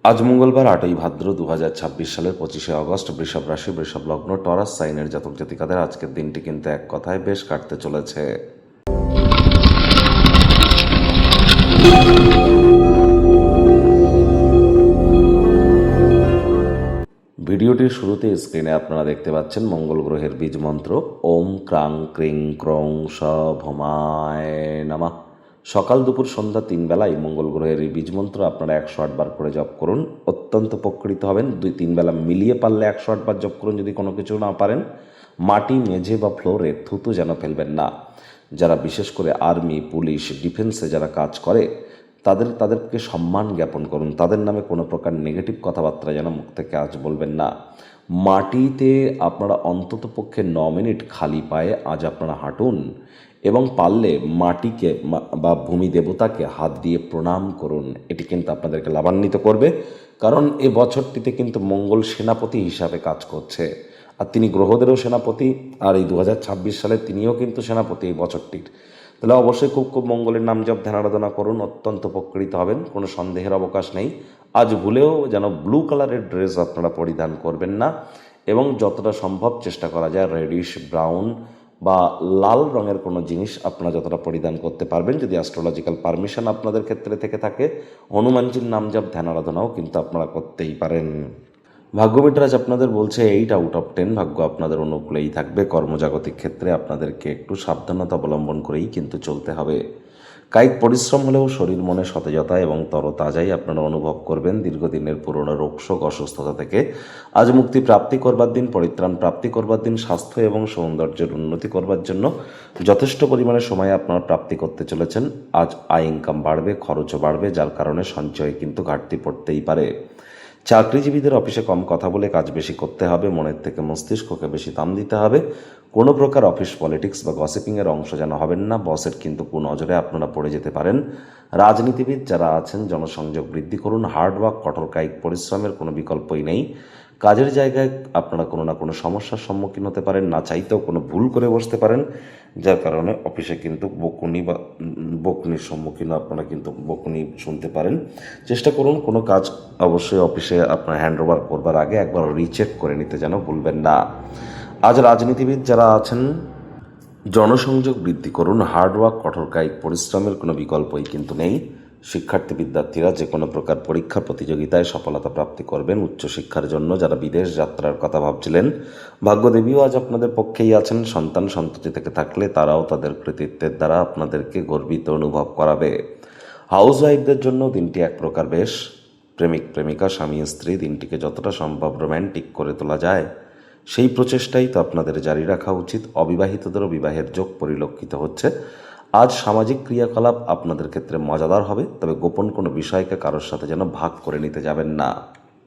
আজ মঙ্গলবার 8ই ভাদ্র 2026 সালের 25শে অগস্ট। বৃষভ রাশি, বৃষভ লগ্ন, টরাস সাইনের জাতক জাতিকাদের আজকের দিনটি কিন্তু এক কথায় বেশ কাটতে চলেছে। ভিডিওটির শুরুতে স্ক্রিনে আপনারা দেখতে পাচ্ছেন মঙ্গল গ্রহের বীজ মন্ত্র ওম ক্রাং ক্রিং ক্রং স ভমায় নমঃ। সকাল দুপুর সন্ধ্যা 3 বেলায় মঙ্গল গ্রহের এই বীজ মন্ত্র আপনারা 108 বার করে জপ করুন, অত্যন্ত উপকৃত হবেন। 2-3 বেলা মিলিয়ে পারলে 108 বার জপ করুন। যদি কোনো কিছু না পারেন, মাটি, মেঝে বা ফ্লোরে থুতু যেন ফেলবেন না। যারা বিশেষ করে আর্মি, পুলিশ, ডিফেন্সে যারা কাজ করে তাদেরকে সম্মান জ্ঞাপন করুন। তাদের নামে কোনো প্রকার নেগেটিভ কথাবার্তা যেন মুখ থেকে আজ বলবেন না। মাটিতে আপনারা অন্তত পক্ষে 9 মিনিট খালি পায়ে আজ আপনারা হাঁটুন এবং পারলে মাটিকে বা ভূমি দেবতাকে হাত দিয়ে প্রণাম করুন। এটি কিন্তু আপনাদেরকে লাভান্বিত করবে, কারণ এ বছরটিতে কিন্তু মঙ্গল সেনাপতি হিসাবে কাজ করছে, আর তিনি গ্রহদেরও সেনাপতি। আর এই 2026 সালে তিনিও কিন্তু সেনাপতি এই বছরটির। তাহলে অবশ্যই খুব খুব মঙ্গলের নাম জপ ধ্যান আরাধনা করুন, অত্যন্ত উপকৃত হবেন, কোনো সন্দেহের অবকাশ নেই। আজ ভুলেও যেন ব্লু কালারের ড্রেস আপনারা পরিধান করবেন না, এবং যতটা সম্ভব চেষ্টা করা যায় রেডিশ, ব্রাউন বা লাল রঙের কোনো জিনিস আপনারা যতটা পরিধান করতে পারবেন। যদি অ্যাস্ট্রোলজিক্যাল পারমিশন আপনাদের ক্ষেত্রে থেকে থাকে, হনুমানজির নাম জপ ধ্যান আরাধনাও কিন্তু আপনারা করতেই পারেন। ভাগ্যমিটার আজ আপনাদের বলছে 8/10, ভাগ্য আপনাদের অনুকূলেই থাকবে। কর্মজাগতিক ক্ষেত্রে আপনাদেরকে একটু সাবধানতা অবলম্বন করেই কিন্তু চলতে হবে। কায়িক পরিশ্রম হলেও শরীর মনে সতেজতা এবং তরতাজাই আপনারা অনুভব করবেন। দীর্ঘদিনের পুরনো রোগশোক, অসুস্থতা থেকে আজ মুক্তি প্রাপ্তি করবার দিন, পরিত্রাণ প্রাপ্তি করবার দিন। স্বাস্থ্য এবং সৌন্দর্যের উন্নতি করবার জন্য যথেষ্ট পরিমাণে সময় আপনারা প্রাপ্তি করতে চলেছেন। আজ আয় ইনকাম বাড়বে, খরচও বাড়বে, যার কারণে সঞ্চয়ে কিন্তু ঘাটতি পড়তেই পারে। চাকরিজীবীদের অফিসে কম কথা বলে কাজ বেশি করতে হবে, মনের থেকে মস্তিষ্ককে বেশি দাম দিতে হবে। কোনো প্রকার অফিস পলিটিক্স বা গসিপিংয়ের অংশ যেন হবেন না, বসের কিন্তু কুনজরে আপনারা পড়ে যেতে পারেন। রাজনীতিবিদ যারা আছেন জনসংযোগ বৃদ্ধি করুন। হার্ডওয়ার্ক, কঠোর কায়িক পরিশ্রমের কোনো বিকল্পই নেই। কাজের জায়গায় আপনারা কোনো না কোনো সমস্যার সম্মুখীন হতে পারেন, না চাইতেও কোনো ভুল করে বসতে পারেন, যার কারণে অফিসে কিন্তু বকুনির সম্মুখীন আপনারা কিন্তু বকুনি শুনতে পারেন। চেষ্টা করুন কোনো কাজ অবশ্যই অফিসে আপনার হ্যান্ড ওভার করবার আগে একবার রিচেক করে নিতে যেন ভুলবেন না। আজ রাজনীতিবিদ যারা আছেন জনসংযোগ বৃদ্ধি করুন। হার্ডওয়ার্ক, কঠোর কায়িক পরিশ্রমের কোনো বিকল্পই কিন্তু নেই। শিক্ষার্থী বিদ্যার্থীরা যে কোনো প্রকার পরীক্ষা প্রতিযোগিতায় সফলতা প্রাপ্তি করবেন। উচ্চশিক্ষার জন্য যারা বিদেশ যাত্রার কথা ভাবছিলেন, ভাগ্যদেবীও আজ আপনাদের পক্ষেই আছেন। সন্তান সন্ততি থেকে থাকলে তারাও তাদের কৃতিত্বের দ্বারা আপনাদেরকে গর্বিত অনুভব করাবে। হাউস ওয়াইফদের জন্য দিনটি এক প্রকার বেশ। প্রেমিক প্রেমিকা, স্বামী স্ত্রী দিনটিকে যতটা সম্ভব রোম্যান্টিক করে তোলা যায় সেই প্রচেষ্টাই তো আপনাদের জারি রাখা উচিত। অবিবাহিতদেরও বিবাহের যোগ পরিলক্ষিত হচ্ছে। আজ সামাজিক ক্রিয়াকলাপ আপনাদের ক্ষেত্রে মজাদার হবে, তবে গোপন কোনো বিষয়কে কারোর সাথে যেন ভাগ করে নিতে যাবেন না।